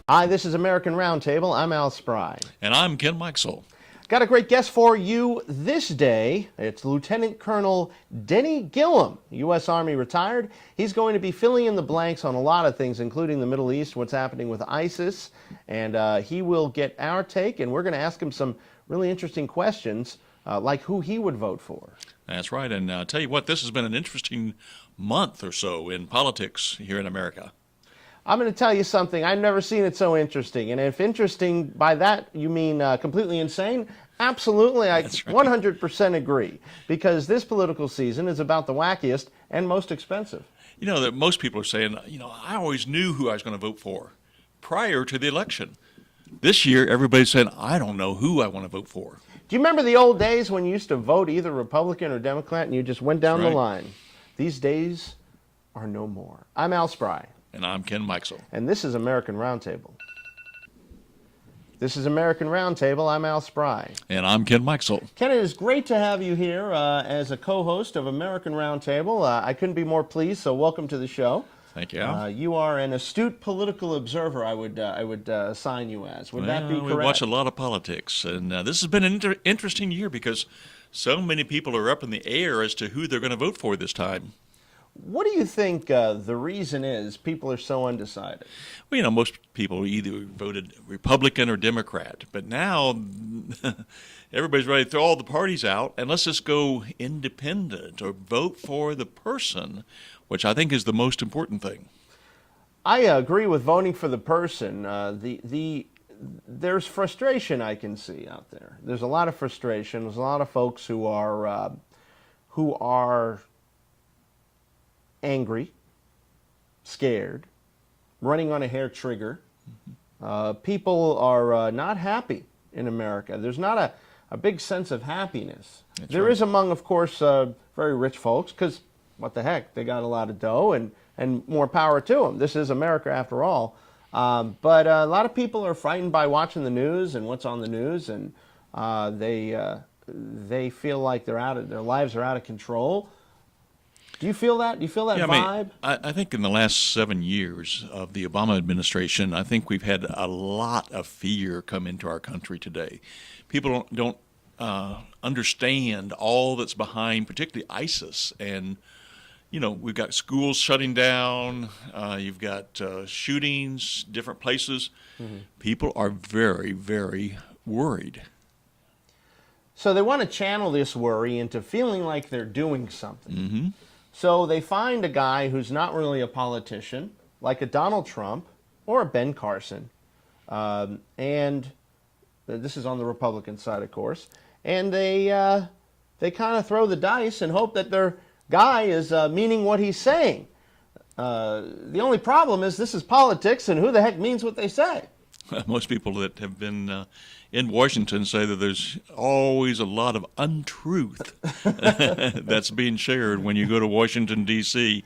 Hi, this is American Roundtable. I'm Al Spry. And I'm Ken Mikesell. Got a great guest for you this day. It's Lieutenant Colonel Denny Gillum, U.S. Army retired. He's going to be filling in the blanks on a lot of things, including the Middle East, what's happening with ISIS, and he will get our take, and we're going to ask him some really interesting questions, like who he would vote for. That's right, and I'll tell you what, this has been an interesting month or so in politics here in America. I'm going to tell you something. I've never seen it so interesting. And if interesting by that you mean completely insane, absolutely, I 100% agree. Because this political season is about the wackiest and most expensive. You know, that most people are saying, I always knew who I was going to vote for prior to the election. This year, everybody's saying, I don't know who I want to vote for. Do you remember the old days when you used to vote either Republican or Democrat and you just went down the line? These days are no more. I'm Al Spry. And I'm Ken Mikesell. And this is American Roundtable. This is American Roundtable. I'm Al Spry. And I'm Ken Mikesell. Ken, it is great to have you here as a co-host of American Roundtable. I couldn't be more pleased, so welcome to the show. Thank you, Al. You are an astute political observer, I would assign you as. Would that be correct? We watch a lot of politics, and this has been an interesting year because so many people are up in the air as to who they're going to vote for this time. What do you think the reason is people are so undecided? Well, most people either voted Republican or Democrat, but now everybody's ready to throw all the parties out, and let's just go independent or vote for the person, which I think is the most important thing. I agree with voting for the person. There's frustration I can see out there. There's a lot of frustration. There's a lot of folks who are angry, scared, running on a hair trigger. People are not happy in America. There's not a big sense of happiness. There is among, of course, very rich folks, because what the heck, they got a lot of dough and more power to them. This is America after all. But a lot of people are frightened by watching the news and what's on the news, and they feel like their lives are out of control. Do you feel that? Do you feel that vibe? I think in the last 7 years of the Obama administration, I think we've had a lot of fear come into our country today. People don't understand all that's behind, particularly ISIS. And, we've got schools shutting down. You've got shootings, different places. Mm-hmm. People are very, very worried. So they want to channel this worry into feeling like they're doing something. Mm-hmm. So they find a guy who's not really a politician, like a Donald Trump or a Ben Carson, and this is on the Republican side, of course, and they kind of throw the dice and hope that their guy is meaning what he's saying. The only problem is this is politics, and who the heck means what they say? Most people that have been in Washington say that there's always a lot of untruth that's being shared when you go to Washington, D.C.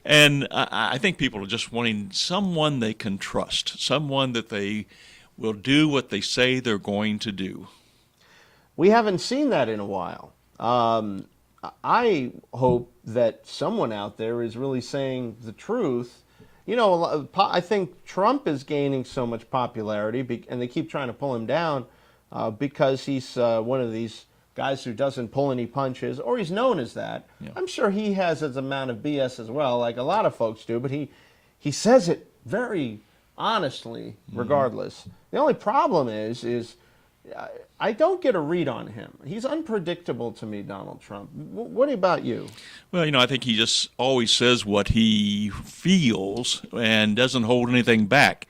And I think people are just wanting someone they can trust, someone that they will do what they say they're going to do. We haven't seen that in a while. I hope that someone out there is really saying the truth. I think Trump is gaining so much popularity, and they keep trying to pull him down because he's one of these guys who doesn't pull any punches, or he's known as that. Yeah. I'm sure he has his amount of BS as well, like a lot of folks do, but he says it very honestly, regardless. Mm-hmm. The only problem is I don't get a read on him. He's unpredictable to me, Donald Trump. What about you? Well, I think he just always says what he feels and doesn't hold anything back.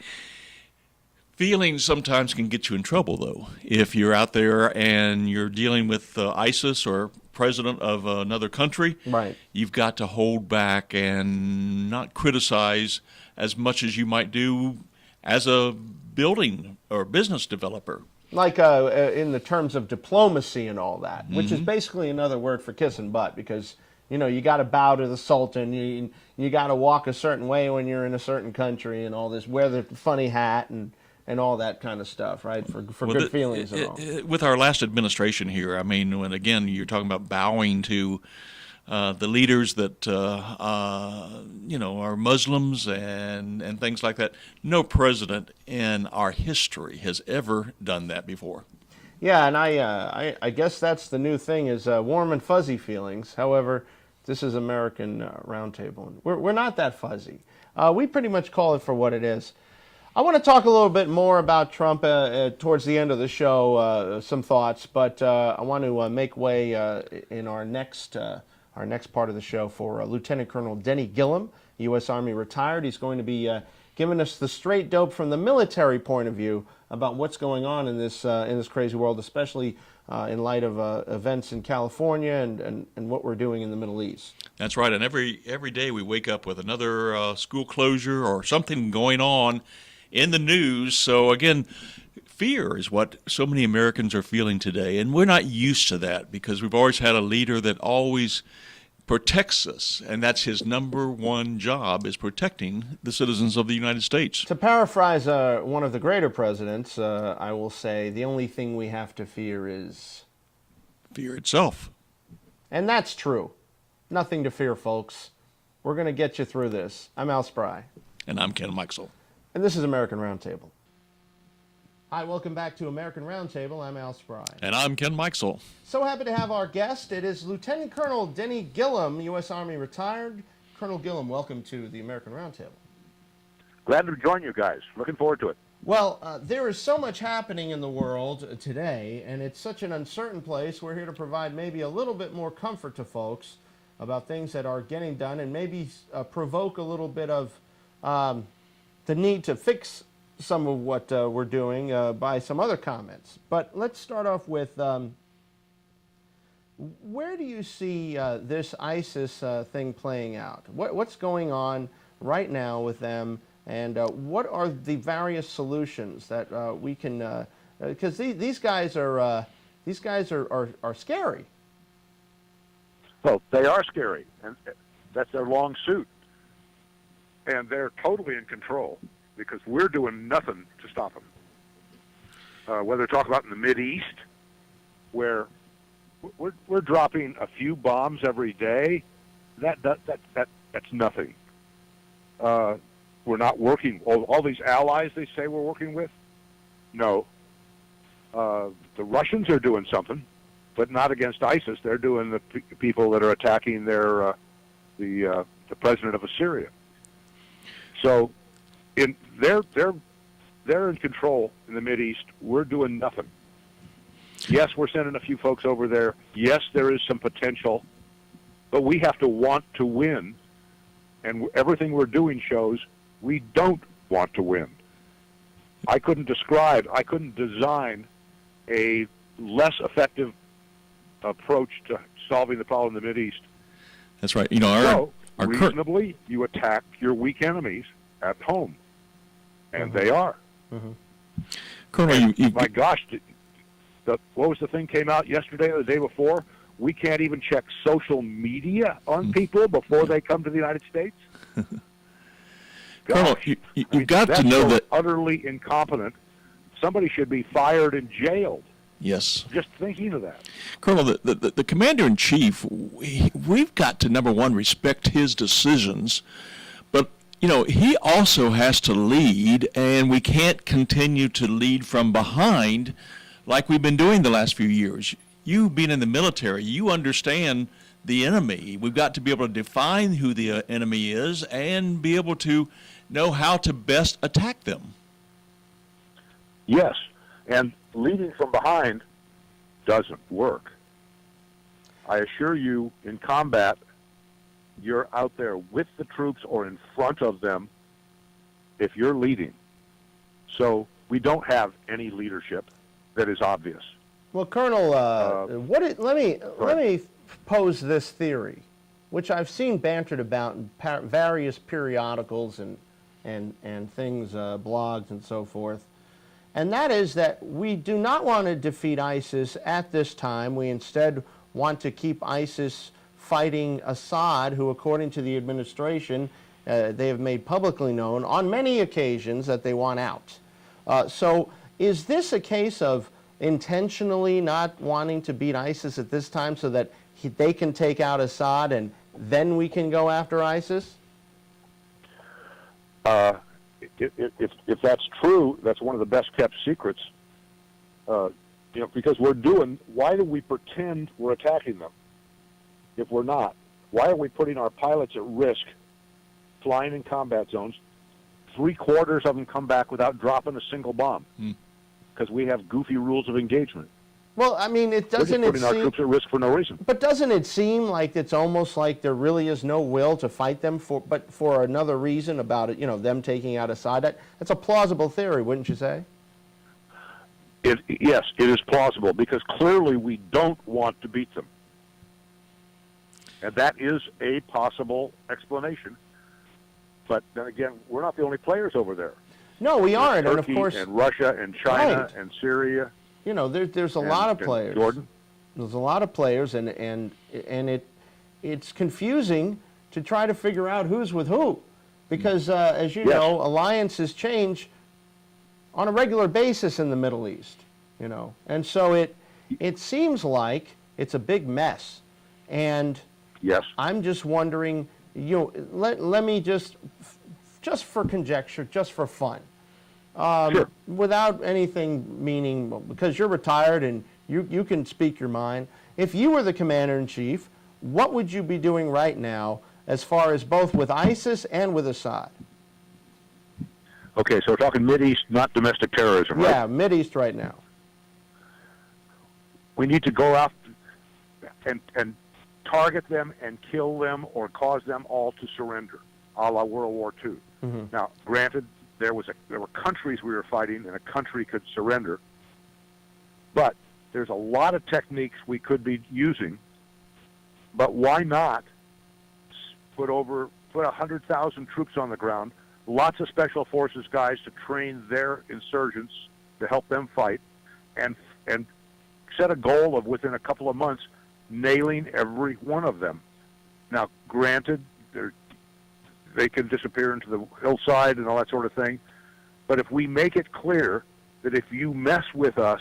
Feelings sometimes can get you in trouble, though. If you're out there and you're dealing with ISIS or president of another country, right, you've got to hold back and not criticize as much as you might do as a building or business developer. Like in the terms of diplomacy and all that, which is basically another word for kissing butt, because you got to bow to the Sultan, you got to walk a certain way when you're in a certain country, and all this, wear the funny hat and all that kind of stuff, right? For good feelings and all. With our last administration here, when again you're talking about bowing to the leaders that are Muslims and things like that. No president in our history has ever done that before. Yeah, and I guess that's the new thing is warm and fuzzy feelings. However, this is American Roundtable, and we're not that fuzzy. We pretty much call it for what it is. I want to talk a little bit more about Trump towards the end of the show, some thoughts, but I want to make way in our next part of the show for Lieutenant Colonel Denny Gillum, U.S. Army retired. He's going to be giving us the straight dope from the military point of view about what's going on in this crazy world, especially in light of events in California and what we're doing in the Middle East. That's right, and every day we wake up with another school closure or something going on in the news. So again, fear is what so many Americans are feeling today, and we're not used to that because we've always had a leader that always protects us, and that's his number one job, is protecting the citizens of the United States. To paraphrase one of the greater presidents, I will say the only thing we have to fear is fear itself. And that's true. Nothing to fear, folks. We're going to get you through this. I'm Al Spry. And I'm Ken Mikesell. And this is American Roundtable. Hi, welcome back to American Roundtable. I'm Al Spry. And I'm Ken Mikesell. So happy to have our guest. It is Lieutenant Colonel Denny Gillum, U.S. Army retired. Colonel Gillum, welcome to the American Roundtable. Glad to join you guys. Looking forward to it. Well, there is so much happening in the world today, and it's such an uncertain place. We're here to provide maybe a little bit more comfort to folks about things that are getting done and maybe provoke a little bit of the need to fix some of what we're doing by some other comments. But let's start off with where do you see this ISIS thing playing out? What's going on right now with them, and what are the various solutions that we can? Because these guys are scary. Well, they are scary, and that's their long suit. And they're totally in control because we're doing nothing to stop them. Whether talk about in the Mideast, where we're dropping a few bombs every day, that's nothing. We're not working. All these allies they say we're working with, no. The Russians are doing something, but not against ISIS. They're doing the people that are attacking the president of Assyria. So, they're in control in the Mideast. We're doing nothing. Yes, we're sending a few folks over there. Yes, there is some potential, but we have to want to win. And everything we're doing shows we don't want to win. I couldn't design a less effective approach to solving the problem in the Mideast. That's right. You know, reasonably, you attack your weak enemies at home, and they are. Colonel, my gosh, what was the thing came out yesterday or the day before? We can't even check social media on people before they come to the United States. Colonel, you've got to know that utterly incompetent. Somebody should be fired and jailed. Yes. Just thinking of that. Colonel, the commander-in-chief, we've got to, number one, respect his decisions. But, you know, he also has to lead, and we can't continue to lead from behind like we've been doing the last few years. You being in the military, you understand the enemy. We've got to be able to define who the enemy is and be able to know how to best attack them. Yes, and leading from behind doesn't work. I assure you, in combat, you're out there with the troops or in front of them if you're leading. So we don't have any leadership that is obvious. Well, Colonel, let me pose this theory, which I've seen bantered about in various periodicals and things, blogs and so forth. And that is that we do not want to defeat ISIS at this time. We instead want to keep ISIS fighting Assad, who, according to the administration, they have made publicly known on many occasions that they want out. So is this a case of intentionally not wanting to beat ISIS at this time so that they can take out Assad and then we can go after ISIS? If that's true, that's one of the best kept secrets. Because why do we pretend we're attacking them if we're not? Why are we putting our pilots at risk flying in combat zones? 3/4 of them come back without dropping a single bomb because we have goofy rules of engagement. Well, I mean, We're just putting our troops at risk for no reason. But doesn't it seem like it's almost like there really is no will to fight them but for another reason about it, them taking out Assad? That's a plausible theory, wouldn't you say? Yes, it is plausible because clearly we don't want to beat them. And that is a possible explanation. But then again, we're not the only players over there. No, we aren't. Turkey, and of course, and Russia and China right. and Syria. There's a lot of players. Jordan. There's a lot of players, and it's confusing to try to figure out who's with who, because as you know, alliances change on a regular basis in the Middle East. And so it seems like it's a big mess, and yes, I'm just wondering. Let me just for conjecture, just for fun. Sure. Without anything meaning, because you're retired and you can speak your mind. If you were the commander-in-chief, what would you be doing right now as far as both with ISIS and with Assad? Okay, so we're talking Mideast, not domestic terrorism, right? Yeah, Mideast right now. We need to go out and target them and kill them or cause them all to surrender, a la World War II. Mm-hmm. Now, granted, there were countries we were fighting, and a country could surrender. But there's a lot of techniques we could be using. But why not put 100,000 troops on the ground, lots of special forces guys to train their insurgents to help them fight, and set a goal of within a couple of months nailing every one of them. Now, granted, they can disappear into the hillside and all that sort of thing. But if we make it clear that if you mess with us,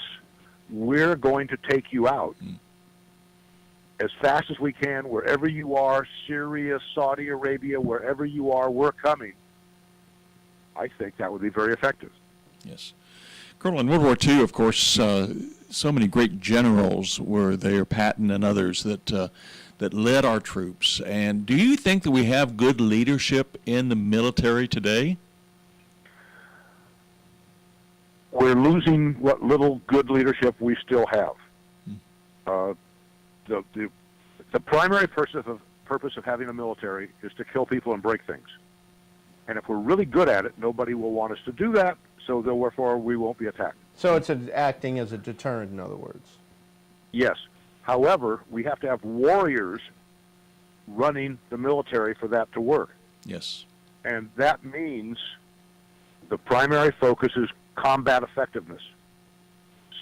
we're going to take you out as fast as we can, wherever you are, Syria, Saudi Arabia, wherever you are, we're coming. I think that would be very effective. Yes. Colonel, in World War II, of course, so many great generals were there, Patton and others, that led our troops. And do you think that we have good leadership in the military today? We're losing what little good leadership we still have. The primary purpose of having a military is to kill people and break things. And if we're really good at it, nobody will want us to do that, so therefore we won't be attacked. So it's acting as a deterrent, in other words. Yes. However, we have to have warriors running the military for that to work. Yes. And that means the primary focus is combat effectiveness.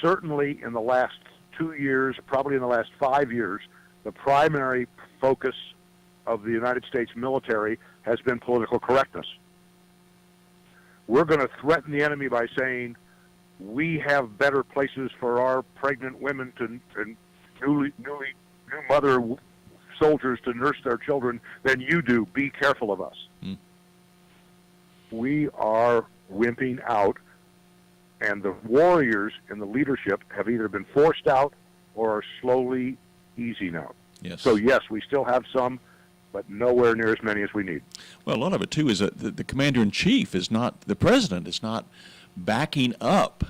Certainly in the last 2 years, probably in the last 5 years, the primary focus of the United States military has been political correctness. We're going to threaten the enemy by saying we have better places for our pregnant women and new mother soldiers to nurse their children than you do. Be careful of us. We are wimping out, and the warriors in the leadership have either been forced out or are slowly easing out. Yes. So yes, we still have some, but nowhere near as many as we need. Well, a lot of it, too, is that the commander-in-chief is not, the president is not backing up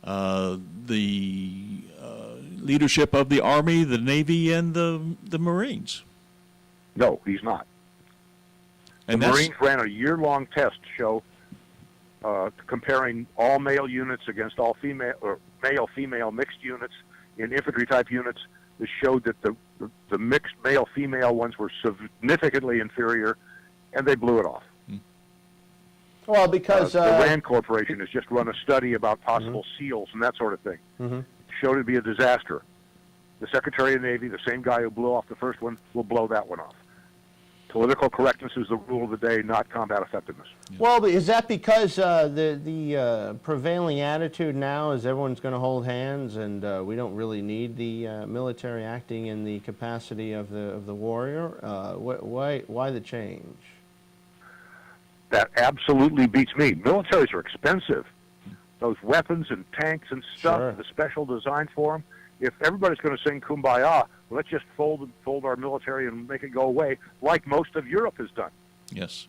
the leadership of the Army, the Navy, and the Marines. No, he's not. And the Marines ran a year-long test to show comparing all male units against all female or male-female mixed units in infantry-type units. That showed that the mixed male-female ones were significantly inferior, and they blew it off. Well, because the RAND Corporation has just run a study about possible SEALs and that sort of thing. Showed it to be a disaster. The Secretary of the Navy, the same guy who blew off the first one, will blow that one off. Political correctness is the rule of the day, not combat effectiveness. Well, is that because the prevailing attitude now is everyone's going to hold hands, and we don't really need the military acting in the capacity of the warrior? Why the change? That absolutely beats me. Militaries are expensive. Those weapons and tanks and stuff, Sure. the special design for them. If everybody's going to sing Kumbaya, let's just fold our military and make it go away, like most of Europe has done. Yes.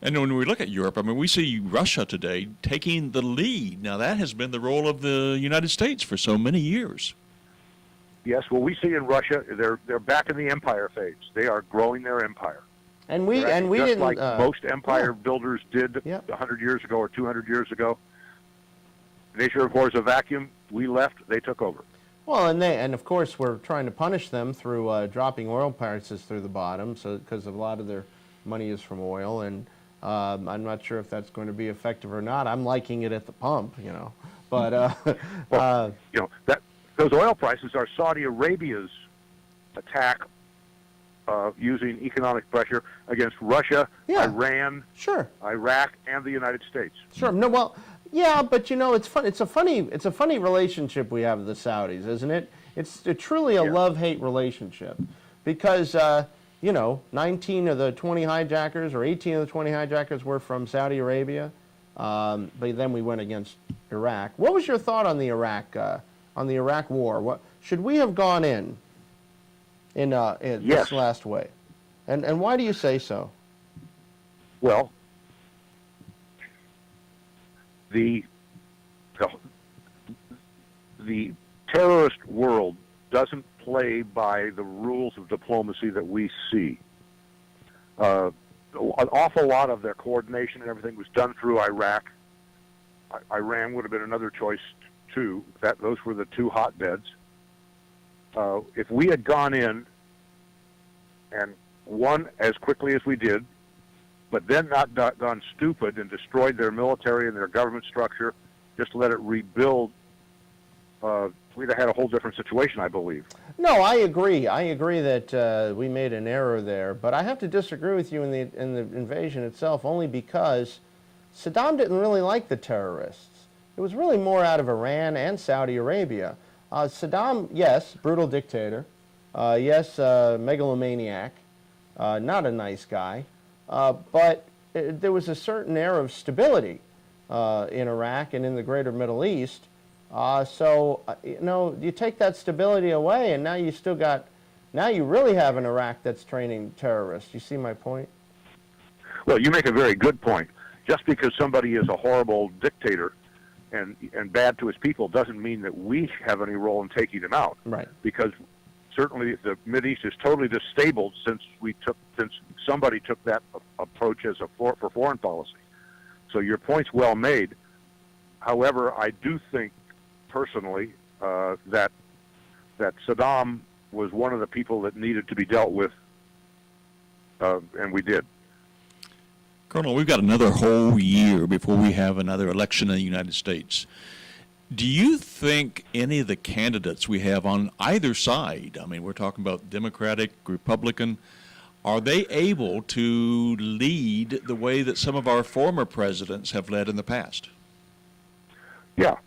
And when we look at Europe, I mean, we see Russia today taking the lead. Now, that has been the role of the United States for so many years. Yes, well, we see in Russia, they're back in the empire phase. They are growing their empire. And we They're acting just didn't like most empire yeah. builders did Yep. 100 years ago or 200 years ago. Nature abhors a vacuum. We left. They took over. Well, and of course we're trying to punish them through dropping oil prices through the bottom, so because a lot of their money is from oil, and I'm not sure if that's going to be effective or not. I'm liking it at the pump, but Well, that those oil prices are Saudi Arabia's attack using economic pressure against Russia, Yeah. Iran, sure. Iraq, and the United States. Sure. No, well, yeah, but it's fun. It's a funny relationship we have with the Saudis, isn't it? It's truly a Yeah. love-hate relationship, because 19 of the 20 hijackers or 18 of the 20 hijackers were from Saudi Arabia, but then we went against Iraq. What was your thought on the Iraq War? What should we have gone in Yes. this last way, and why do you say so? Well, the terrorist world doesn't play by the rules of diplomacy that we see. An awful lot of their coordination and everything was done through Iraq. Iran would have been another choice too. Those were the two hotbeds. If we had gone in and won as quickly as we did, but then not gone stupid and destroyed their military and their government structure, just let it rebuild, we'd have had a whole different situation, I believe. No, I agree. I agree that we made an error there, but I have to disagree with you in the invasion itself, only because Saddam didn't really like the terrorists. It was really more out of Iran and Saudi Arabia. Saddam, yes, brutal dictator. Yes, megalomaniac. Not a nice guy. But there was a certain air of stability in Iraq and in the greater Middle East. You take that stability away, and now you really have an Iraq that's training terrorists. You see my point? Well, you make a very good point. Just because somebody is a horrible dictator and bad to his people doesn't mean that we have any role in taking him out. Right. Because certainly the Mideast is totally disabled since somebody took that approach for foreign policy. So your point's well made. However, I do think personally that Saddam was one of the people that needed to be dealt with, and we did. Colonel, we've got another whole year before we have another election in the United States. Do you think any of the candidates we have on either side, I mean, we're talking about Democratic, Republican, are they able to lead the way that some of our former presidents have led in the past? Yeah.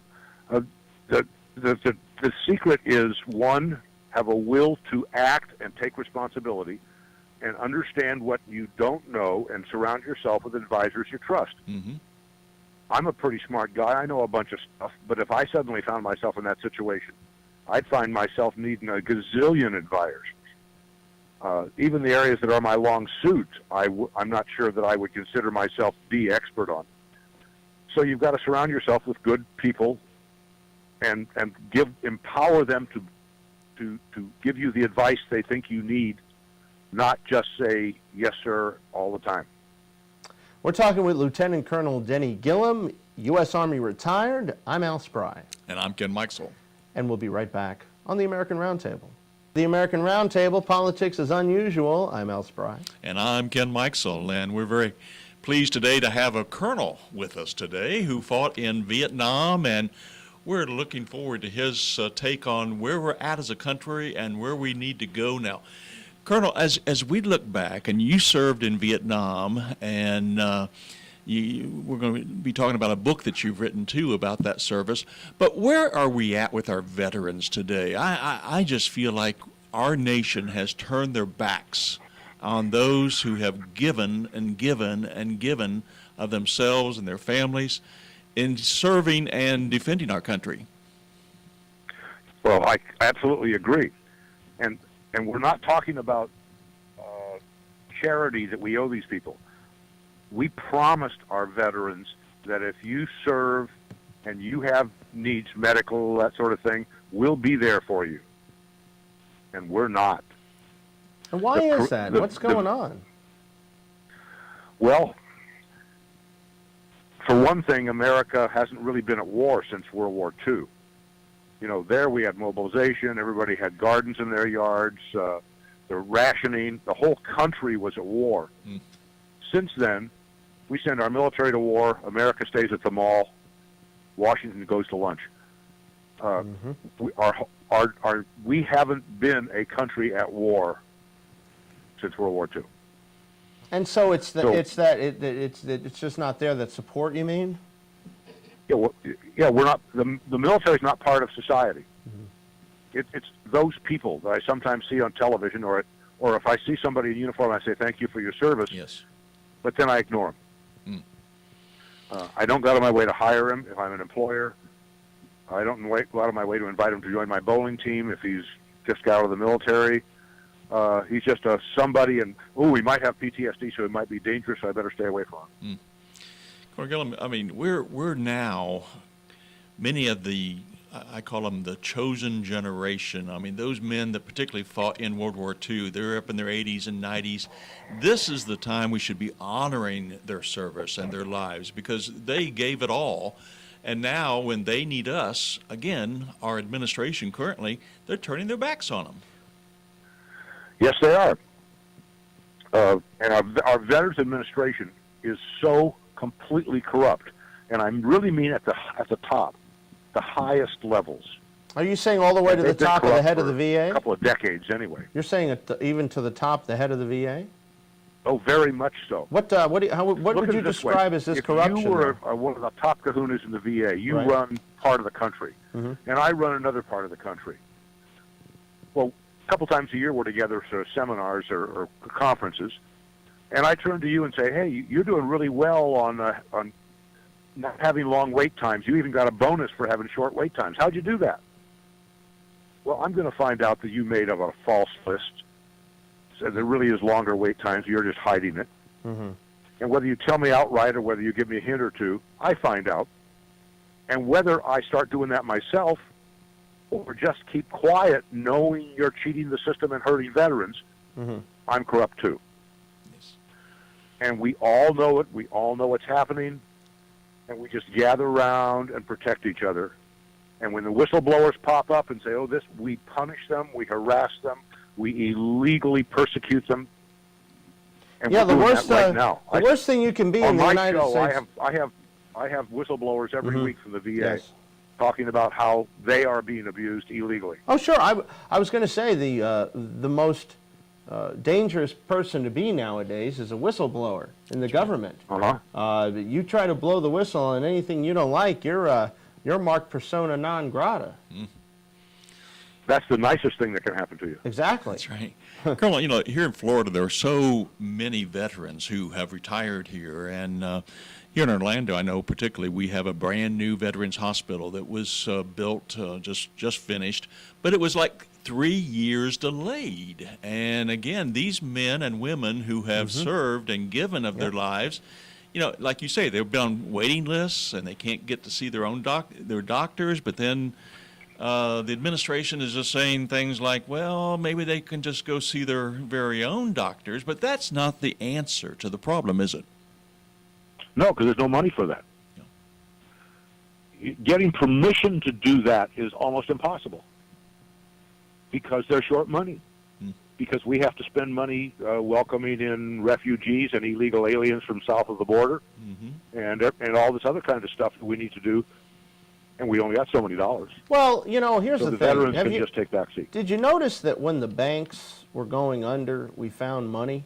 The secret is, one, have a will to act and take responsibility and understand what you don't know and surround yourself with advisors you trust. Mm-hmm. I'm a pretty smart guy. I know a bunch of stuff, but if I suddenly found myself in that situation, I'd find myself needing a gazillion advisors. Even the areas that are my long suit, I'm not sure that I would consider myself the expert on. So you've got to surround yourself with good people and empower them to give you the advice they think you need, not just say yes sir all the time. We're talking with Lieutenant Colonel Denny Gillum, U.S. Army retired. I'm Al Spry. And I'm Ken Mikesell. And we'll be right back on the American Roundtable. The American Roundtable, politics is unusual. I'm Al Spry. And I'm Ken Mikesell, and we're very pleased today to have a colonel with us today who fought in Vietnam, and we're looking forward to his take on where we're at as a country and where we need to go now. Colonel, as we look back, and you served in Vietnam, and we're going to be talking about a book that you've written too about that service. But where are we at with our veterans today? I just feel like our nation has turned their backs on those who have given and given and given of themselves and their families in serving and defending our country. Well, I absolutely agree. And we're not talking about charity that we owe these people. We promised our veterans that if you serve and you have needs, medical, that sort of thing, we'll be there for you. And we're not. And why is that? What's going on? Well, for one thing, America hasn't really been at war since World War II. You know, there we had mobilization, everybody had gardens in their yards, the rationing, the whole country was at war. Since then, we send our military to war, America stays at the mall, Washington goes to lunch. We haven't been a country at war since World War II. And so it's just not there, that support, you mean? We're not, the military's not part of society. It's those people that I sometimes see on television, or if I see somebody in uniform, I say thank you for your service. Yes. But then I ignore them. I don't go out of my way to hire him if I'm an employer. I don't go out of my way to invite him to join my bowling team if he's just got out of the military. He's just somebody, and he might have PTSD, so it might be dangerous, so I better stay away from him. Cornell, I mean, we're now, many of the, I call them the chosen generation. I mean, those men that particularly fought in World War II, they're up in their 80s and 90s. This is the time we should be honoring their service and their lives, because they gave it all. And now when they need us, again, our administration currently, they're turning their backs on them. Yes, they are. And our Veterans Administration is so completely corrupt, and I really mean at the top, the highest levels. Are you saying all the way to the top of the head of the VA? A couple of decades, anyway. You're saying even to the top, the head of the VA? Oh, very much so. What would you describe as this corruption? If you were one of the top kahunas in the VA, you run part of the country, and I run another part of the country. Well, a couple times a year we're together for seminars or conferences, and I turn to you and say, hey, you're doing really well on not having long wait times. You even got a bonus for having short wait times. How'd you do that? Well, I'm going to find out that you made up a false list. So there really is longer wait times. You're just hiding it. And whether you tell me outright or whether you give me a hint or two, I find out. And whether I start doing that myself or just keep quiet knowing you're cheating the system and hurting veterans, I'm corrupt too. Yes. And we all know it. We all know what's happening. And we just gather around and protect each other. And when the whistleblowers pop up and say, we punish them, we harass them, we illegally persecute them. And the worst now. The worst thing you can be in the United States. I have whistleblowers every week from the VA talking about how they are being abused illegally. Oh, sure. I was going to say the most dangerous person to be nowadays is a whistleblower in the government. You try to blow the whistle on anything you don't like, you're marked persona non grata. That's the nicest thing that can happen to you. Exactly. That's right. Colonel, here in Florida, there are so many veterans who have retired here. And here in Orlando, I know particularly we have a brand new veterans hospital that was built, just finished. But it was like 3 years delayed. And again, these men and women who have served and given of their lives, like you say, they've been on waiting lists and they can't get to see their own their doctors, but then the administration is just saying things like, well, maybe they can just go see their very own doctors, but that's not the answer to the problem, is it? No, because there's no money for that. No. Getting permission to do that is almost impossible because they're short money. Because we have to spend money welcoming in refugees and illegal aliens from south of the border, and all this other kind of stuff that we need to do, and we only got so many dollars. Well, here's the thing. Veterans can just take back seat. Did you notice that when the banks were going under, we found money,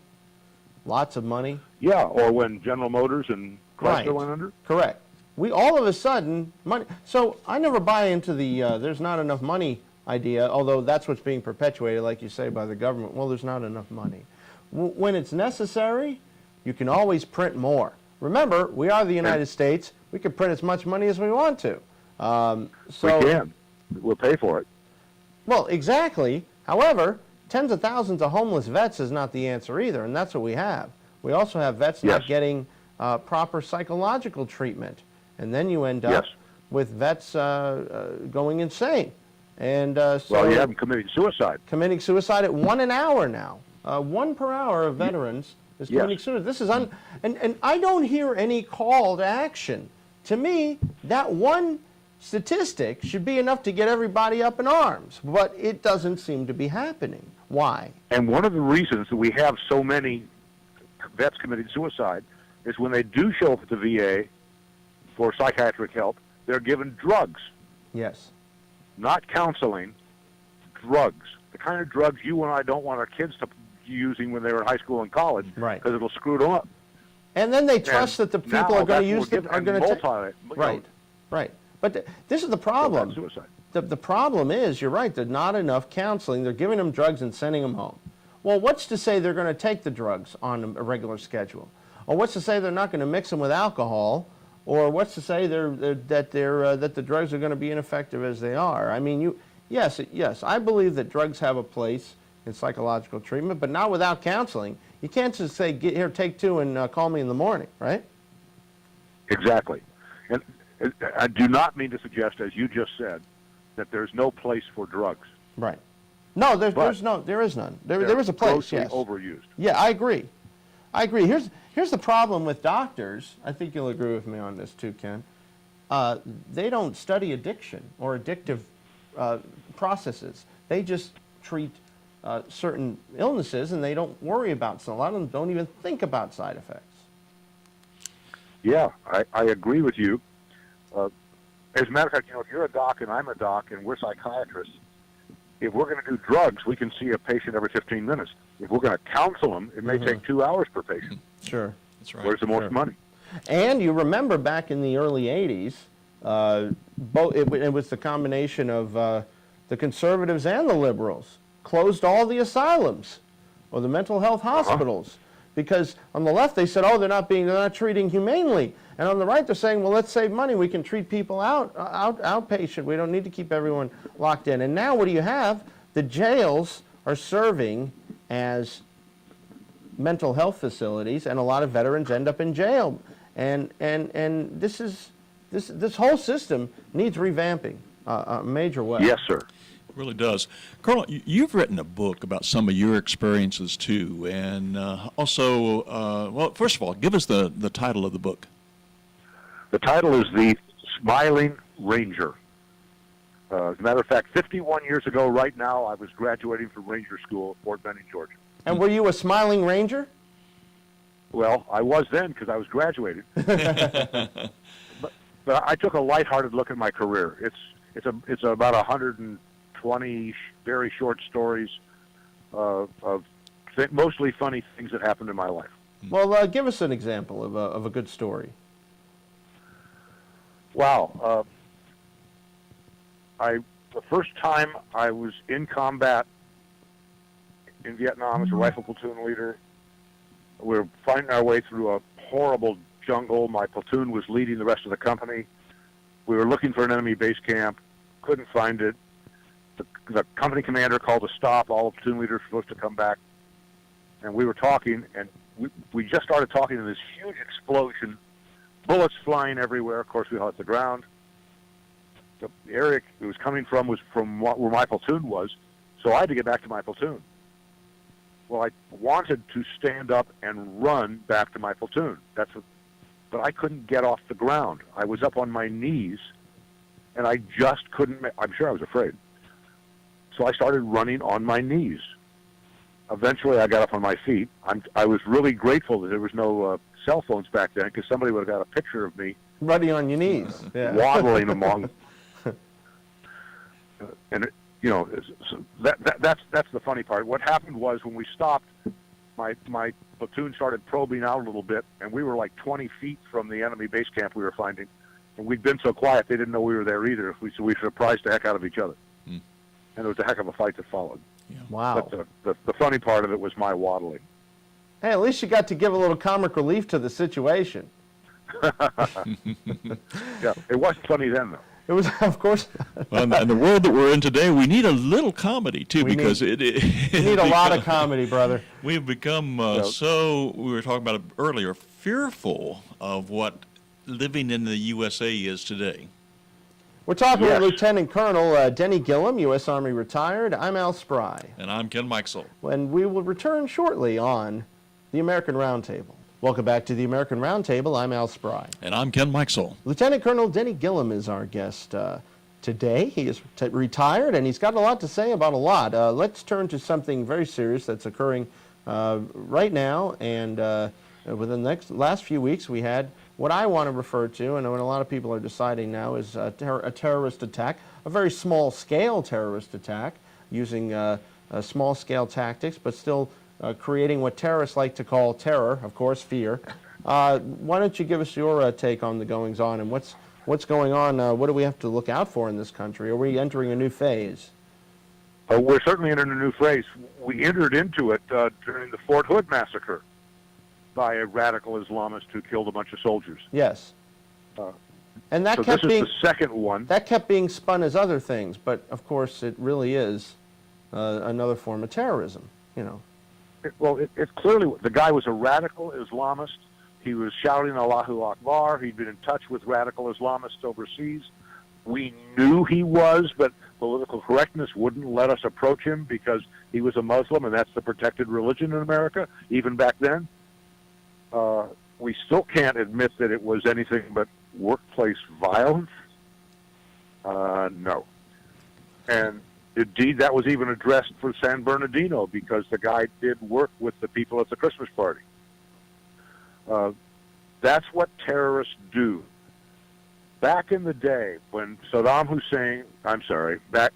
lots of money. Yeah, or when General Motors and Chrysler Right. went under. Correct. We all of a sudden money. So I never buy into the there's not enough money idea, although that's what's being perpetuated, like you say, by the government. Well, there's not enough money. When it's necessary, you can always print more. Remember, we are the United States. We can print as much money as we want to. So, We can. We'll pay for it. well, exactly. However, tens of thousands of homeless vets is not the answer either, and that's what we have. We also have vets not Yes. getting proper psychological treatment, and then you end up Yes. with vets going insane. And so Well, you have them committing suicide. committing suicide at 1 an hour now. 1 per hour of veterans is Yes. committing suicide. This is and I don't hear any call to action. To me, that one statistic should be enough to get everybody up in arms, but it doesn't seem to be happening. Why? And one of the reasons that we have so many vets committing suicide is when they do show up at the VA for psychiatric help, they're given drugs, Yes. not counseling, drugs. The kind of drugs you and I don't want our kids to be using when they were in high school and college, Right. because it'll screw them up. And then they trust And that the people now are going that's to use what we're are going getting, to and right, right. But this is the problem. suicide. The problem is, you're right, there's not enough counseling. They're giving them drugs and sending them home. Well, what's to say they're going to take the drugs on a regular schedule? Or what's to say they're not going to mix them with alcohol? Or what's to say that the drugs are going to be ineffective as they are? I mean, yes, I believe that drugs have a place in psychological treatment, but not without counseling. You can't just say, "Get here, take 2, and call me in the morning," right? Exactly. And I do not mean to suggest, as you just said, that there's no place for drugs. Right. No, there But is none. There is They're a place. grossly Yes. overused. Yeah, I agree. Here's the problem with doctors. I think you'll agree with me on this too, Ken. They don't study addiction or addictive processes. They just treat certain illnesses, and they don't worry about. So a lot of them don't even think about side effects. Yeah, I agree with you. As a matter of fact, if you're a doc and I'm a doc and we're psychiatrists, if we're going to do drugs, we can see a patient every 15 minutes. If we're going to counsel them, it may take 2 hours per patient. Sure. That's right. Where's the most Sure. money? And you remember back in the early 80s, it was the combination of the conservatives and the liberals closed all the asylums or the mental health hospitals. Because on the left they said, oh, they're not treating humanely. And on the right they're saying, well, let's save money. We can treat people outpatient. We don't need to keep everyone locked in. And now what do you have? The jails are serving as mental health facilities, and a lot of veterans end up in jail. And this whole system needs revamping a major way. Yes, sir. It really does. Colonel, you've written a book about some of your experiences too, and also, well, first of all, give us the title of the book. The title is The Smiling Ranger. As a matter of fact, 51 years ago right now, I was graduating from Ranger School at Fort Benning, Georgia. And were you a smiling ranger? Well, I was then because I was graduated. but I took a lighthearted look at my career. It's about 120 very short stories of mostly funny things that happened in my life. Well, give us an example of a good story. Wow. The first time I was in combat in Vietnam as a rifle platoon leader, we were finding our way through a horrible jungle. My platoon was leading the rest of the company. We were looking for an enemy base camp, couldn't find it. The company commander called a stop. All the platoon leaders were supposed to come back. And we were talking, and we just started talking, and this huge explosion, bullets flying everywhere. Of course, we all hit the ground. The area it was coming from was from where my platoon was, so I had to get back to my platoon. Well, I wanted to stand up and run back to my platoon. But I couldn't get off the ground. I was up on my knees, and I just couldn't. I'm sure I was afraid. So I started running on my knees. Eventually, I got up on my feet. I was really grateful that there was no cell phones back then, because somebody would have got a picture of me Running on your knees. Yeah. waddling among. And you know, that's the funny part. What happened was when we stopped, my platoon started probing out a little bit, and we were like 20 feet from the enemy base camp we were finding, and we'd been so quiet they didn't know we were there either. So we surprised the heck out of each other, and it was a heck of a fight that followed. Yeah. Wow. But the funny part of it was my waddling. Hey, at least you got to give a little comic relief to the situation. Yeah, it wasn't funny then though. It was, of course. Well, in the world that we're in today, we need a little comedy too, because we need a lot of comedy, brother. We've become so, we were talking about it earlier, fearful of what living in the USA is today. We're talking Yes. with Lieutenant Colonel Denny Gillum, U.S. Army retired. I'm Al Spry. And I'm Ken Mikesell. And we will return shortly on the American Roundtable. Welcome back to the American Roundtable. I'm Al Spry. And I'm Ken Mikesell. Lieutenant Colonel Denny Gillum is our guest today. He is retired, and he's got a lot to say about a lot. Let's turn to something very serious that's occurring right now, and within the last few weeks, we had what I want to refer to, and what a lot of people are deciding now, is a terrorist attack, a very small-scale terrorist attack, using small-scale tactics, but still creating what terrorists like to call terror, of course, fear. Why don't you give us your take on the goings-on, and what's going on? What do we have to look out for in this country? Are we entering a new phase? We're certainly entering a new phase. We entered into it during the Fort Hood massacre by a radical Islamist who killed a bunch of soldiers. Yes. And that So kept this is being the second one. that kept being spun as other things, but of course it really is another form of terrorism. You know. It's clearly, the guy was a radical Islamist. He was shouting Allahu Akbar. He'd been in touch with radical Islamists overseas. We knew he was, but political correctness wouldn't let us approach him because he was a Muslim, and that's the protected religion in America, even back then. We still can't admit that it was anything but workplace violence. No. And indeed, that was even addressed for San Bernardino because the guy did work with the people at the Christmas party. That's what terrorists do. Back in the day, when back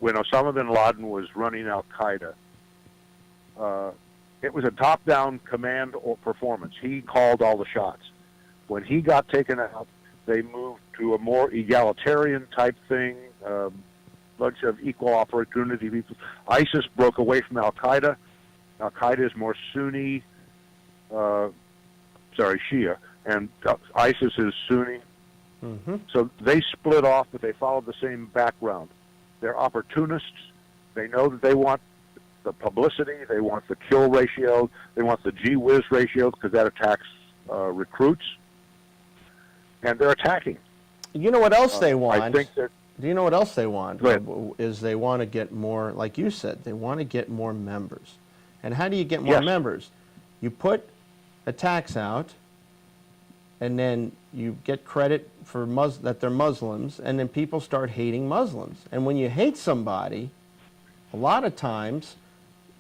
when Osama bin Laden was running Al-Qaeda, it was a top-down command or performance. He called all the shots. When he got taken out, they moved to a more egalitarian type thing, bunch of equal opportunity people. ISIS broke away from Al-Qaeda. Al-Qaeda is more Sunni, Shia, and ISIS is Sunni. Mm-hmm. So they split off, but they followed the same background. They're opportunists. They know that they want the publicity, they want the kill ratio, they want the gee whiz ratio because that attacks recruits, and they're attacking. You know what else they want? I think that. Do you know what else they want? Go ahead. Is they want to get more, like you said, they want to get more members. And how do you get more Yes. members? You put attacks out, and then you get credit for that they're Muslims, and then people start hating Muslims. And when you hate somebody, a lot of times,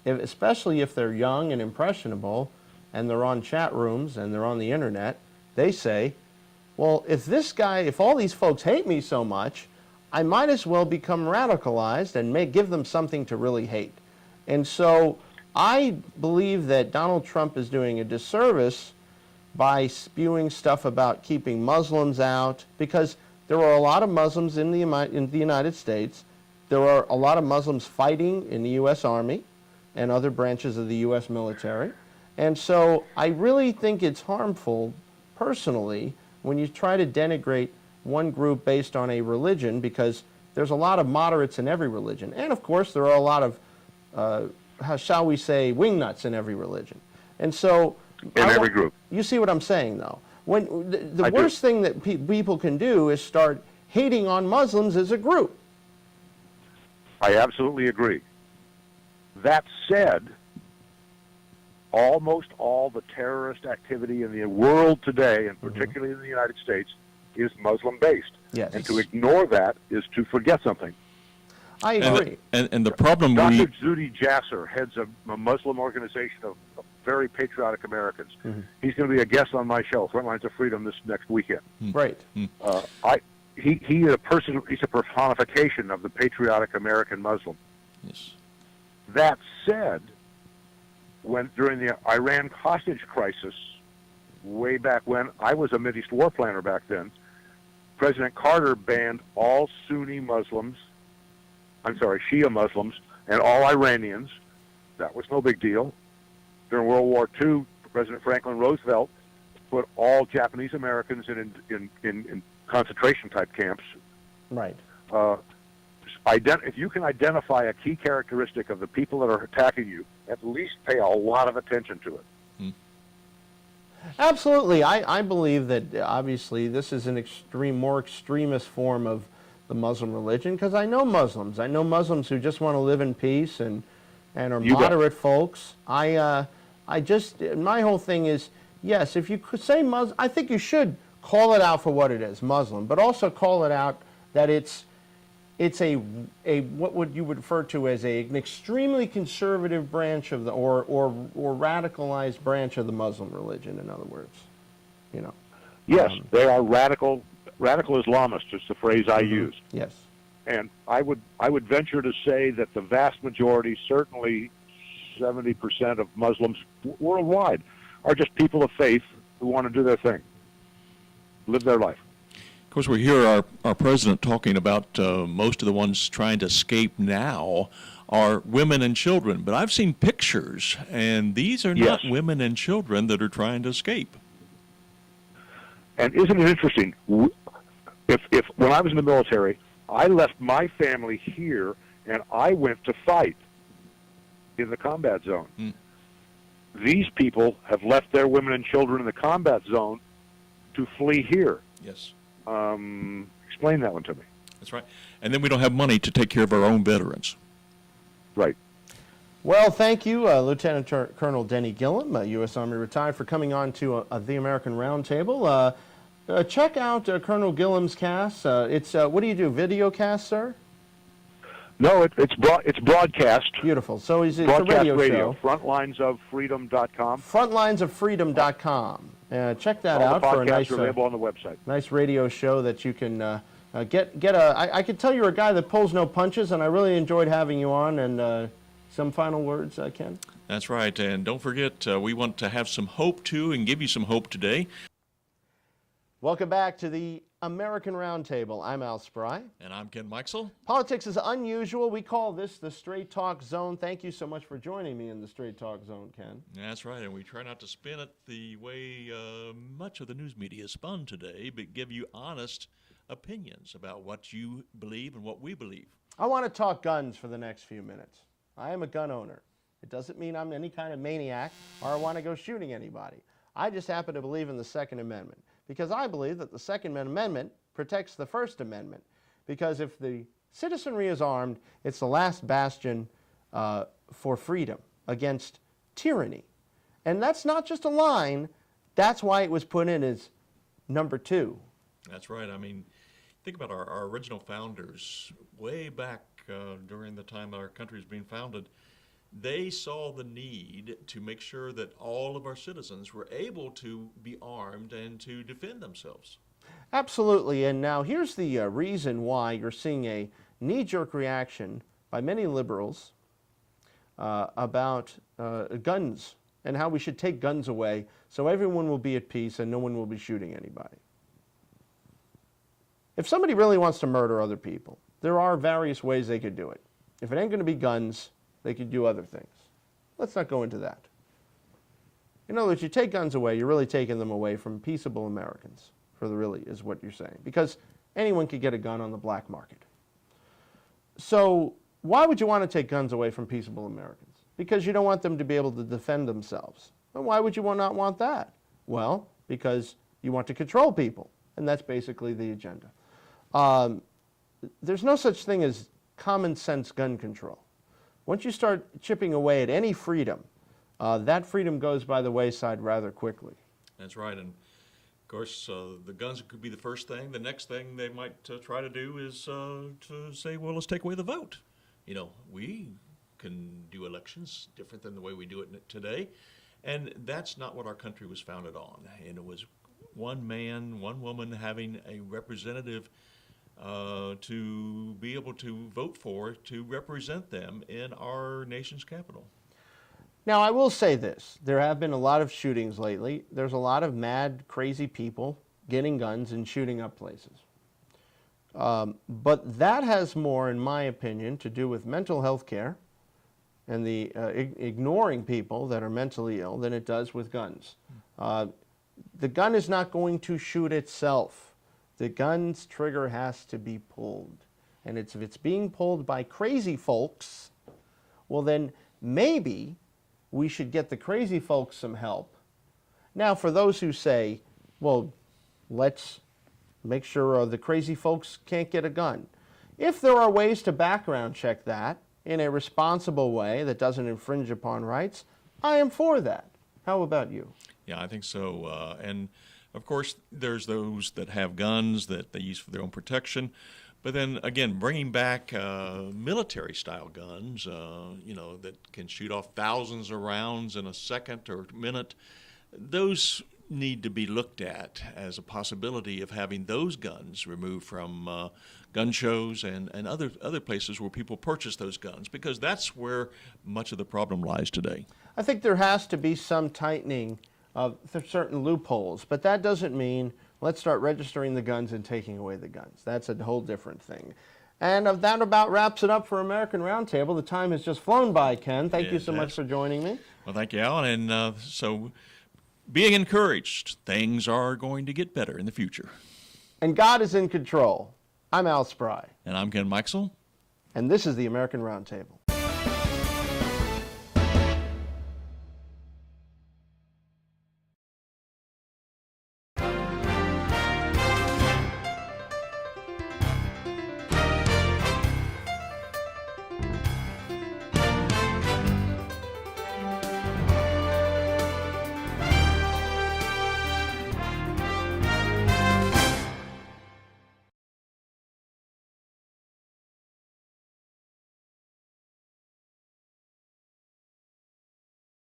especially if they're young and impressionable, and they're on chat rooms and they're on the internet, they say, well, if all these folks hate me so much, I might as well become radicalized and give them something to really hate. And so I believe that Donald Trump is doing a disservice by spewing stuff about keeping Muslims out, because there are a lot of Muslims in the United States. There are a lot of Muslims fighting in the U.S. Army and other branches of the U.S. military. And so I really think it's harmful, personally, when you try to denigrate one group based on a religion, because there's a lot of moderates in every religion. And, of course, there are a lot of, how shall we say, wingnuts in every religion. And so... In every group. You see what I'm saying, though? When the worst thing that people can do is start hating on Muslims as a group. I absolutely agree. That said, almost all the terrorist activity in the world today, and particularly in the United States, is Muslim-based. Yes. And to ignore that is to forget something. I agree. And the problem Dr. Zuhdi Jasser heads a Muslim organization of very patriotic Americans. Mm-hmm. He's going to be a guest on my show, Frontlines of Freedom, this next weekend. Right. He's a personification of the patriotic American Muslim. Yes. That said, during the Iran hostage crisis, way back when, I was a Mideast war planner back then, President Carter banned all Shia Muslims, and all Iranians. That was no big deal. During World War II, President Franklin Roosevelt put all Japanese Americans in concentration-type camps. Right. If you can identify a key characteristic of the people that are attacking you, at least pay a lot of attention to it. Absolutely. I believe that obviously this is an more extremist form of the Muslim religion, because I know Muslims. I know Muslims who just want to live in peace and are moderate folks. My whole thing is, yes, if you could say Muslim, I think you should call it out for what it is, Muslim, but also call it out that it's a what would you refer to as an extremely conservative branch of the or radicalized branch of the Muslim religion. In other words, you know. Yes, they are radical Islamists. Is the phrase I use. Yes. And I would venture to say that the vast majority, certainly 70% of Muslims worldwide, are just people of faith who want to do their thing, live their life. Of course, we hear our president talking about most of the ones trying to escape now are women and children. But I've seen pictures, and these are not women and children that are trying to escape. And isn't it interesting? If when I was in the military, I left my family here, and I went to fight in the combat zone. These people have left their women and children in the combat zone to flee here. Yes. Explain that one to me. That's right. And then we don't have money to take care of our own veterans. Right. Well, thank you, Lieutenant Colonel Denny Gillum, U.S. Army retired, for coming on to the American Roundtable. Check out Colonel Gillum's cast. It's what do you do? Video cast, sir? No, it's broadcast. Beautiful. So it's broadcast a radio show. Frontlinesoffreedom.com. Frontlinesoffreedom.com. Check that All out the for a nice, podcasts are available on the website. Nice radio show that you can get I can tell you're a guy that pulls no punches, and I really enjoyed having you on. And some final words, Ken? That's right. And don't forget, we want to have some hope, too, and give you some hope today. Welcome back to the American Roundtable. I'm Al Spry. And I'm Ken Mikesell. Politics is unusual. We call this the Straight Talk Zone. Thank you so much for joining me in the Straight Talk Zone, Ken. That's right, and we try not to spin it the way much of the news media is spun today, but give you honest opinions about what you believe and what we believe. I want to talk guns for the next few minutes. I am a gun owner. It doesn't mean I'm any kind of maniac or I want to go shooting anybody. I just happen to believe in the Second Amendment, because I believe that the Second Amendment protects the First Amendment. Because if the citizenry is armed, it's the last bastion for freedom against tyranny. And that's not just a line. That's why it was put in as number 2. That's right. I mean, think about our original founders way back during the time our country was being founded. They saw the need to make sure that all of our citizens were able to be armed and to defend themselves. Absolutely. And now here's the reason why you're seeing a knee-jerk reaction by many liberals about guns and how we should take guns away so everyone will be at peace and no one will be shooting anybody. If somebody really wants to murder other people, there are various ways they could do it. If it ain't going to be guns, they could do other things. Let's not go into that. In other words, you take guns away, you're really taking them away from peaceable Americans, really is what you're saying, because anyone could get a gun on the black market. So why would you want to take guns away from peaceable Americans? Because you don't want them to be able to defend themselves. And why would you not want that? Well, because you want to control people, and that's basically the agenda. There's no such thing as common sense gun control. Once you start chipping away at any freedom, that freedom goes by the wayside rather quickly. That's right. And of course, the guns could be the first thing. The next thing they might try to do is to say, well, let's take away the vote. You know, we can do elections different than the way we do it today. And that's not what our country was founded on. And it was one man, one woman having a representative to be able to vote for to represent them in our nation's capital. Now, I will say this. There have been a lot of shootings lately. There's a lot of mad, crazy people getting guns and shooting up places. But that has more, in my opinion, to do with mental health care and the ignoring people that are mentally ill than it does with guns. The gun is not going to shoot itself. The gun's trigger has to be pulled. And if it's being pulled by crazy folks, well then maybe we should get the crazy folks some help. Now, for those who say, well, let's make sure the crazy folks can't get a gun. If there are ways to background check that in a responsible way that doesn't infringe upon rights, I am for that. How about you? Yeah, I think so. And of course, there's those that have guns that they use for their own protection. But then again, bringing back military-style guns, that can shoot off thousands of rounds in a second or minute, those need to be looked at as a possibility of having those guns removed from gun shows and other places where people purchase those guns, because that's where much of the problem lies today. I think there has to be some tightening of certain loopholes, but that doesn't mean let's start registering the guns and taking away the guns. That's a whole different thing. And that about wraps it up for American Roundtable. The time has just flown by, Ken. Thank you so much for joining me. Well, thank you, Alan. And so being encouraged, things are going to get better in the future. And God is in control. I'm Al Spry. And I'm Ken Mikesell. And this is the American Roundtable.